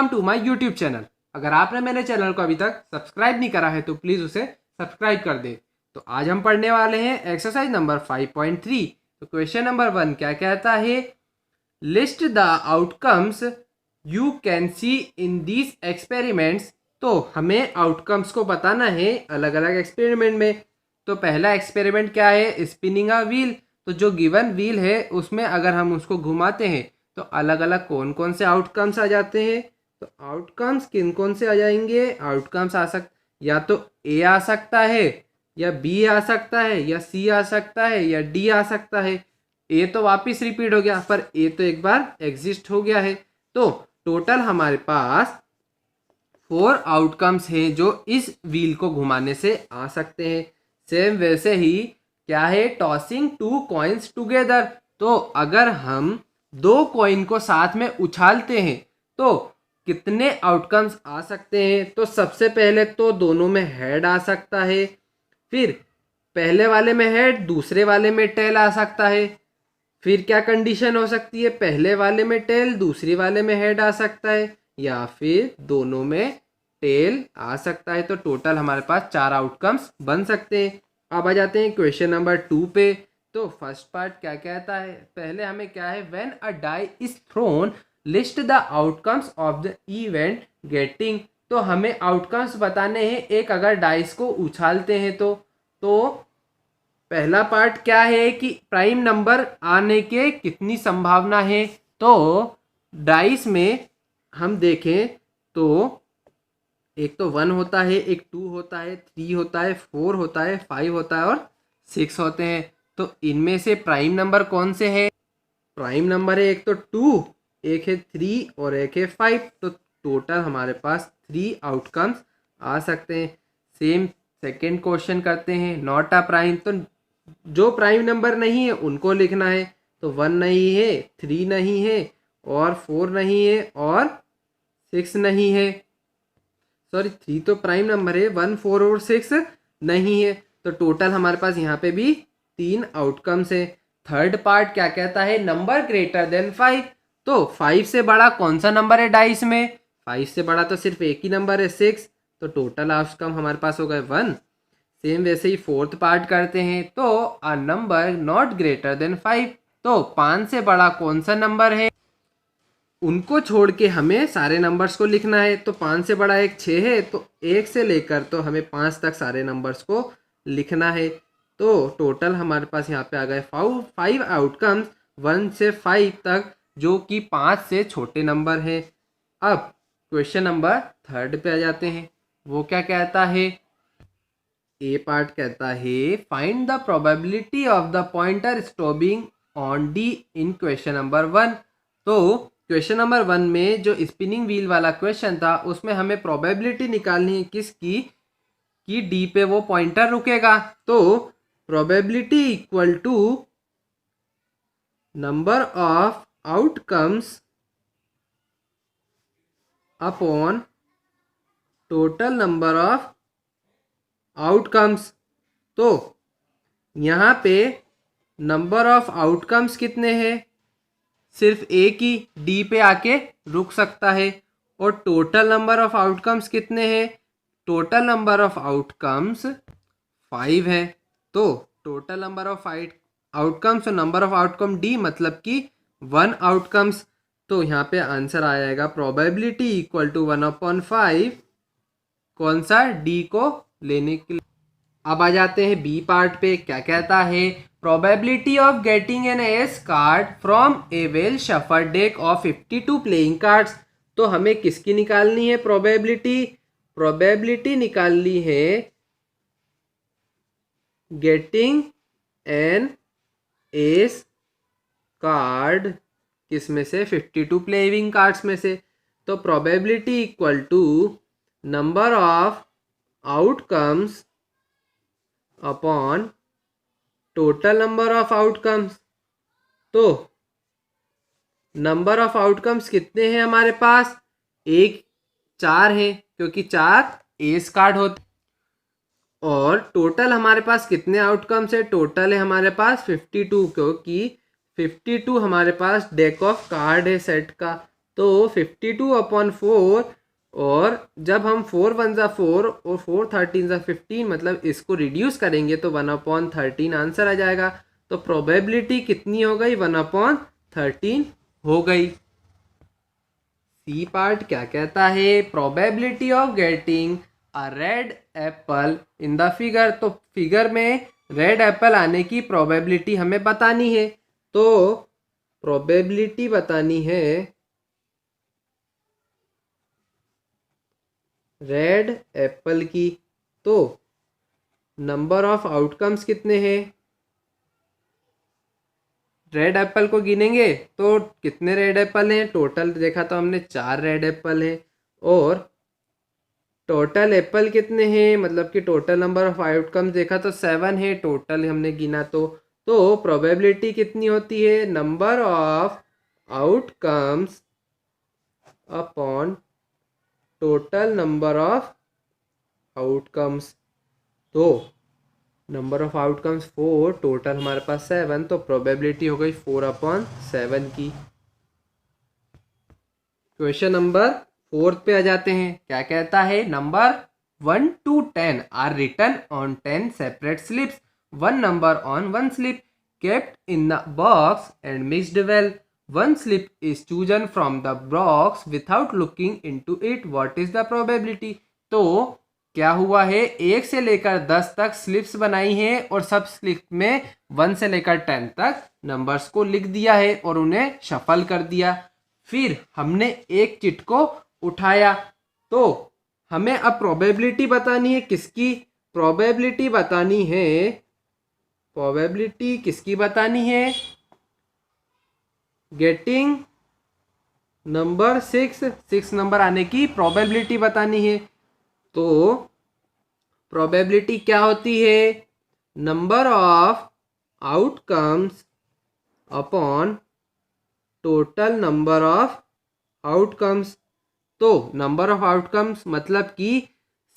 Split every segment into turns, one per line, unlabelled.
Welcome to my YouTube channel. अगर आपने मेरे चैनल को अभी तक सब्सक्राइब नहीं करा है तो प्लीज़ उसे सब्सक्राइब कर दे। तो आज हम पढ़ने वाले हैं एक्सरसाइज नंबर 5.3। तो क्वेश्चन नंबर 1 क्या कहता है, list the outcomes you can see in these experiments. तो हमें आउटकम्स को बताना है अलग अलग एक्सपेरिमेंट में। तो पहला एक्सपेरिमेंट क्या है, स्पिनिंग अ व्हील। तो जो गिवन व्हील है उसमें अगर हम उसको घुमाते हैं तो अलग अलग कौन कौन से आउटकम्स आ जाते हैं। तो आउटकम्स किन कौन से आ जाएंगे, आउटकम्स या तो ए आ सकता है, या बी आ सकता है, या सी आ सकता है, या डी आ सकता है। ए तो वापस रिपीट हो गया, पर ए तो एक बार एग्जिस्ट हो गया है। तो टोटल हमारे पास 4 आउटकम्स हैं जो इस व्हील को घुमाने से आ सकते हैं। सेम वैसे ही क्या है, टॉसिंग 2 कॉइन्स टुगेदर। तो अगर हम 2 कॉइन को साथ में उछालते हैं तो कितने आउटकम्स आ सकते हैं। तो सबसे पहले तो दोनों में हेड आ सकता है, फिर पहले वाले में हेड दूसरे वाले में टेल आ सकता है। फिर क्या कंडीशन हो सकती है, पहले वाले में टेल दूसरे वाले में हेड आ सकता है, या फिर दोनों में टेल आ सकता है। तो टोटल हमारे पास 4 आउटकम्स बन सकते हैं। अब आ जाते हैं क्वेश्चन नंबर 2 पे। तो फर्स्ट पार्ट क्या कहता है, पहले हमें क्या है, when a die is thrown list the outcomes of the event getting. तो हमें आउटकम्स बताने हैं एक अगर डाइस को उछालते हैं तो पहला पार्ट क्या है कि प्राइम नंबर आने के कितनी संभावना है। तो डाइस में हम देखें तो एक तो 1 होता है, एक 2 होता है, 3 होता है, 4 होता है, 5 होता है और 6 होते हैं। तो इनमें से प्राइम नंबर कौन से है, प्राइम नंबर है एक तो 2, एक है 3 और एक है 5। तो टोटल हमारे पास 3 आउटकम्स आ सकते हैं। सेम सेकेंड क्वेश्चन करते हैं, नॉट अ प्राइम। तो जो प्राइम नंबर नहीं है उनको लिखना है। तो 1 नहीं है, 3 नहीं है और 4 नहीं है और 6 नहीं है। सॉरी, 3 तो प्राइम नंबर है, 1, 4 और 6 नहीं है। तो टोटल हमारे पास यहाँ पे भी 3 आउटकम्स है। थर्ड पार्ट क्या कहता है, नंबर ग्रेटर देन 5। तो 5 से बड़ा कौन सा नंबर है डाइस में, 5 से बड़ा तो सिर्फ एक ही नंबर है 6। तो टोटल आउटकम हमारे पास हो गए 1। सेम वैसे ही फोर्थ पार्ट करते हैं। तो a number not greater than 5। तो 5 से बड़ा कौन सा नंबर है, उनको छोड़ के हमें सारे नंबर्स को लिखना है। तो 5 से बड़ा एक 6 है, तो 1 से लेकर तो हमें 5 तक सारे नंबर्स को लिखना है। तो टोटल हमारे पास यहाँ पे आ गए 5 आउटकम्स 1 से 5 तक, जो कि 5 से छोटे नंबर हैं। अब क्वेश्चन नंबर 3 पे आ जाते हैं। वो क्या कहता है, ए पार्ट कहता है find the probability of the pointer stopping on D in question number 1। तो क्वेश्चन नंबर 1 में जो स्पिनिंग व्हील वाला क्वेश्चन था उसमें हमें प्रोबेबिलिटी निकालनी है किसकी, कि डी पे वो पॉइंटर रुकेगा। तो probability equal to number of outcomes upon total number of outcomes. तो यहाँ पे नंबर ऑफ आउटकम्स कितने हैं, सिर्फ एक ही डी पे आके रुक सकता है। और टोटल नंबर ऑफ आउटकम्स कितने हैं, टोटल नंबर ऑफ आउटकम्स 5 है। तो टोटल नंबर ऑफ आउटकम्स और नंबर ऑफ आउटकम डी मतलब कि 1 आउटकम्स। तो यहाँ पे आंसर आ जाएगा प्रोबेबिलिटी इक्वल टू 1/5, कौन सा, डी को लेने के लिए। अब आ जाते हैं बी पार्ट पे। क्या कहता है, probability of getting an S card from A well shuffle deck of 52 playing cards. तो हमें किसकी निकालनी है प्रोबेबिलिटी निकालनी है गेटिंग एन एस कार्ड, किस में से, 52 प्लेइंग कार्ड्स में से। तो probability equal to number of outcomes upon total number of outcomes. तो नंबर ऑफ आउटकम्स कितने हैं हमारे पास, 4 है क्योंकि 4 एस कार्ड होते। और टोटल हमारे पास कितने आउटकम्स है, टोटल है हमारे पास 52, क्योंकि 52 हमारे पास डेक ऑफ कार्ड है सेट का। तो 52/4, और जब हम 4 वन ज़ा 4 और 4 13 ज़ा 15 मतलब इसको रिड्यूस करेंगे तो 1/13 आंसर आ जाएगा। तो प्रोबेबिलिटी कितनी हो गई? 1/13 हो गई। सी पार्ट क्या कहता है? Probability of getting a red apple in the figure. तो फिगर में रेड एप्पल आने की प्रोबेबिलिटी हमें बतानी है। तो प्रोबेबिलिटी बतानी है रेड एप्पल की। तो नंबर ऑफ आउटकम्स कितने हैं? रेड एप्पल को गिनेंगे तो कितने रेड एप्पल हैं? टोटल देखा तो हमने 4 रेड एप्पल हैं। और टोटल एप्पल कितने हैं? मतलब कि टोटल नंबर ऑफ आउटकम्स देखा तो 7 है, टोटल हमने गिना तो प्रोबेबिलिटी कितनी होती है? Number of outcomes upon total number of outcomes. तो नंबर ऑफ आउटकम्स 4, टोटल हमारे पास 7, तो प्रोबेबिलिटी हो गई 4/7 की। क्वेश्चन नंबर 4 पे आ जाते हैं। क्या कहता है? Number 1 to 10 are written on 10 separate slips, one number on one slip kept in the box and mixed well. One slip is chosen from the box without looking into it. What is the probability? तो क्या हुआ है? 1 से लेकर 10 तक slips बनाई है और सब स्लिप में 1 से लेकर 10 तक नंबर्स को लिख दिया है और उन्हें शफल कर दिया। फिर हमने एक चिट को उठाया। तो हमें अब प्रोबेबिलिटी बतानी है। किसकी प्रोबेबिलिटी बतानी है? प्रोबेबिलिटी किसकी बतानी है? गेटिंग नंबर 6 नंबर आने की प्रोबेबिलिटी बतानी है। तो प्रोबेबिलिटी क्या होती है? Number of outcomes upon total number of outcomes. तो नंबर ऑफ आउटकम्स मतलब कि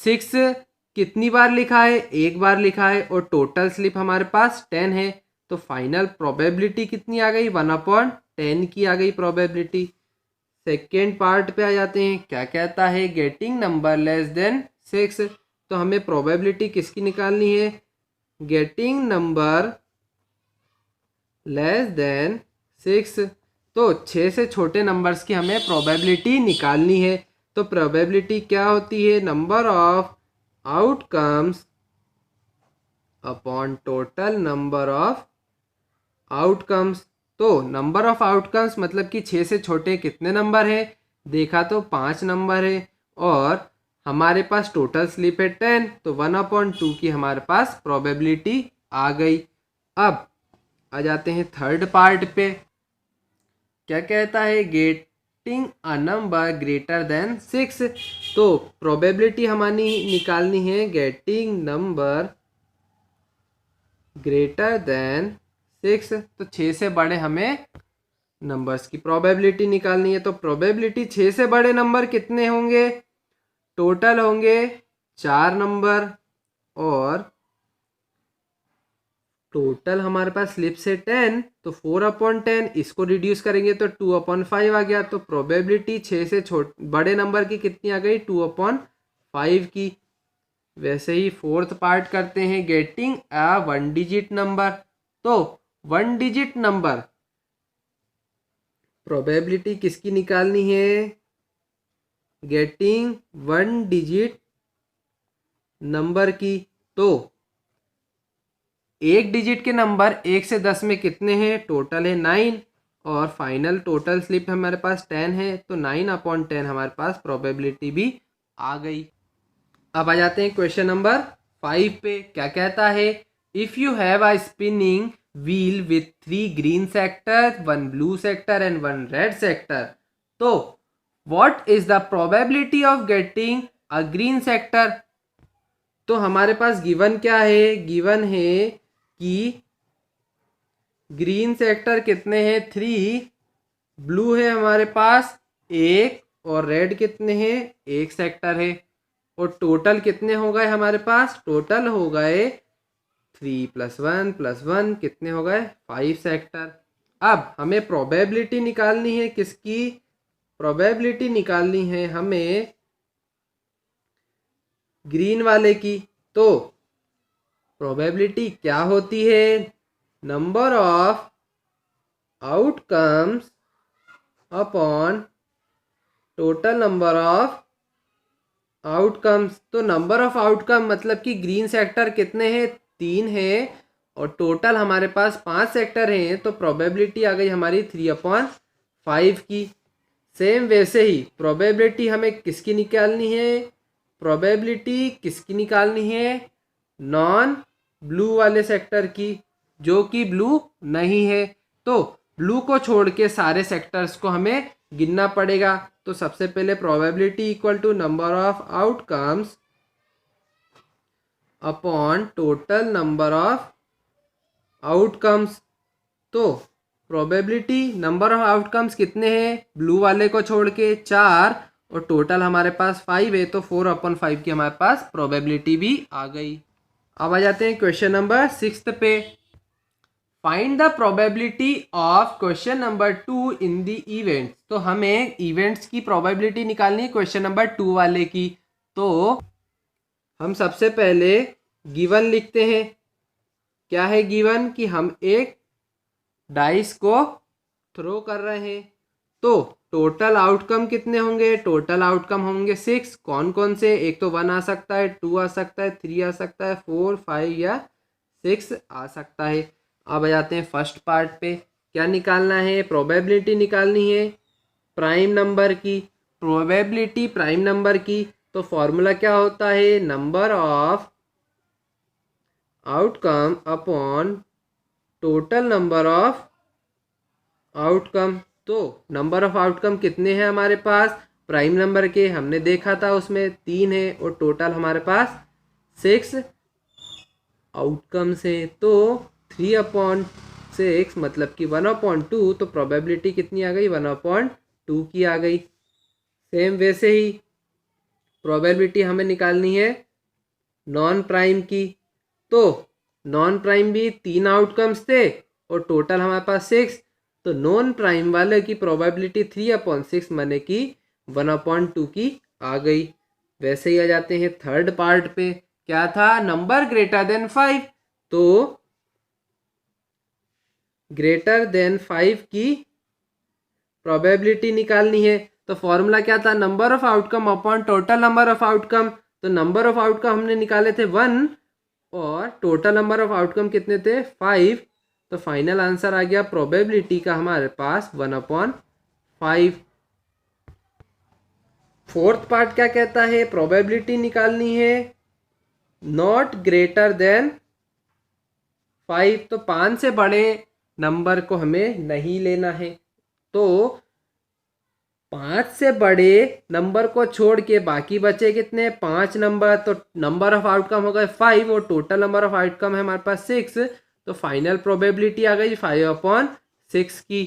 6 कितनी बार लिखा है? एक बार लिखा है, और टोटल स्लिप हमारे पास 10 है। तो फाइनल प्रोबेबिलिटी कितनी आ गई? 1/10 की आ गई प्रोबेबिलिटी। सेकेंड पार्ट पे आ जाते हैं। क्या कहता है? Getting number less than 6। तो हमें प्रोबेबिलिटी किसकी निकालनी है? Getting number less than 6। तो 6 से छोटे नंबर्स की हमें प्रोबेबिलिटी निकालनी है। तो प्रोबेबिलिटी क्या होती है? Number of outcomes upon total number of outcomes. तो नंबर ऑफ आउटकम्स मतलब कि 6 से छोटे कितने नंबर है? देखा तो 5 नंबर है, और हमारे पास टोटल स्लिप है 10, तो 1/2 की हमारे पास प्रोबेबिलिटी आ गई। अब आ जाते हैं थर्ड पार्ट पे। क्या कहता है? Getting a number greater than 6। तो प्रोबेबिलिटी हमारी निकालनी है गेटिंग नंबर ग्रेटर देन 6। तो 6 से बड़े हमें नंबर्स की प्रोबेबिलिटी निकालनी है। तो प्रोबेबिलिटी 6 से बड़े नंबर कितने होंगे? टोटल होंगे 4 नंबर, और टोटल हमारे पास स्लिप्स है 10, तो 4/10 इसको रिड्यूस करेंगे तो 2/5 आ गया। तो प्रोबेबिलिटी 6 से बड़े नंबर की कितनी आ गई? 2/5 की। वैसे ही फोर्थ पार्ट करते हैं। Getting a 1 digit number. तो 1 डिजिट नंबर प्रोबेबिलिटी किसकी निकालनी है? गेटिंग 1 डिजिट नंबर की। तो एक डिजिट के नंबर 1 से 10 में कितने हैं? टोटल है 9, और फाइनल टोटल स्लिप हमारे पास 10 है, तो 9/10 हमारे पास प्रोबेबिलिटी भी आ गई। अब आ जाते हैं क्वेश्चन नंबर 5 पे। क्या कहता है? If you have a spinning wheel with 3 green sector, 1 blue sector and 1 red sector, तो what is the probability of getting a green sector? तो हमारे पास गिवन क्या है? गिवन है कि ग्रीन सेक्टर कितने हैं? 3, ब्लू है हमारे पास 1, और रेड कितने हैं? 1 सेक्टर है। और टोटल कितने हो गए हमारे पास? टोटल हो गए 3 + 1 + 1 कितने हो गए? 5 सेक्टर। अब हमें प्रोबेबिलिटी निकालनी है किसकी? प्रोबेबिलिटी निकालनी है हमें ग्रीन वाले की। तो प्रोबेबिलिटी क्या होती है? Number of outcomes upon total number of outcomes. तो नंबर ऑफ आउटकम मतलब कि ग्रीन सेक्टर कितने हैं? 3 है और टोटल हमारे पास 5 सेक्टर हैं, तो प्रोबेबिलिटी आ गई हमारी 3/5 की। सेम वैसे ही प्रोबेबिलिटी हमें किसकी निकालनी है? प्रोबेबिलिटी किसकी निकालनी है? नॉन ब्लू वाले सेक्टर की, जो कि ब्लू नहीं है। तो ब्लू को छोड़ के सारे सेक्टर्स को हमें गिनना पड़ेगा। तो सबसे पहले probability equal to number of outcomes upon total number of outcomes. तो प्रोबेबिलिटी नंबर ऑफ आउटकम्स कितने हैं? ब्लू वाले को छोड़ के 4 और टोटल हमारे पास 5 है, तो 4/5 की हमारे पास प्रोबेबिलिटी भी आ गई। अब आ जाते हैं क्वेश्चन नंबर 6 पे। Find the probability of question number 2 in the events. तो हमें इवेंट्स की प्रोबेबिलिटी निकालनी है क्वेश्चन नंबर 2 वाले की। तो हम सबसे पहले गिवन लिखते हैं। क्या है गिवन? कि हम एक डाइस को थ्रो कर रहे हैं। तो टोटल आउटकम कितने होंगे? टोटल आउटकम होंगे 6। कौन कौन से? एक तो 1 आ सकता है, 2 आ सकता है, 3 आ सकता है, 4, 5 या 6 आ सकता है। अब आ जाते हैं फर्स्ट पार्ट पे। क्या निकालना है? प्रोबेबिलिटी निकालनी है प्राइम नंबर की। प्रोबेबिलिटी प्राइम नंबर की, तो फॉर्मूला क्या होता है? Number of outcome upon total number of outcome. तो नंबर ऑफ आउटकम कितने हैं हमारे पास? प्राइम नंबर के हमने देखा था, उसमें 3 है और टोटल हमारे पास 6 आउटकम्स है। तो 3/6 मतलब कि 1/2। तो प्रोबेबिलिटी कितनी आ गई? 1/2 की आ गई। सेम वैसे ही प्रोबेबिलिटी हमें निकालनी है नॉन प्राइम की। तो नॉन प्राइम भी 3 आउटकम्स थे और टोटल हमारे पास 6। तो नॉन प्राइम वाले की प्रोबेबिलिटी 3/6 माने कि 1/2 की आ गई। वैसे ही आ जाते हैं थर्ड पार्ट पे। क्या था? Number greater than 5। तो ग्रेटर देन 5 की प्रोबेबिलिटी निकालनी है। तो फॉर्मूला क्या था? Number of outcome upon total number of outcome. तो नंबर ऑफ आउटकम हमने निकाले थे 1 और टोटल नंबर ऑफ आउटकम कितने थे? 5। तो फाइनल आंसर आ गया प्रोबेबिलिटी का हमारे पास 1/5। फोर्थ पार्ट क्या कहता है? प्रोबेबिलिटी निकालनी है नॉट ग्रेटर देन 5। तो 5 से बड़े नंबर को हमें नहीं लेना है। तो 5 से बड़े नंबर को छोड़ के बाकी बचे कितने? 5 नंबर। तो नंबर ऑफ आउटकम हो गए 5 और टोटल नंबर ऑफ आउटकम है हमारे पास 6। तो फाइनल प्रोबेबिलिटी आ गई 5/6 की।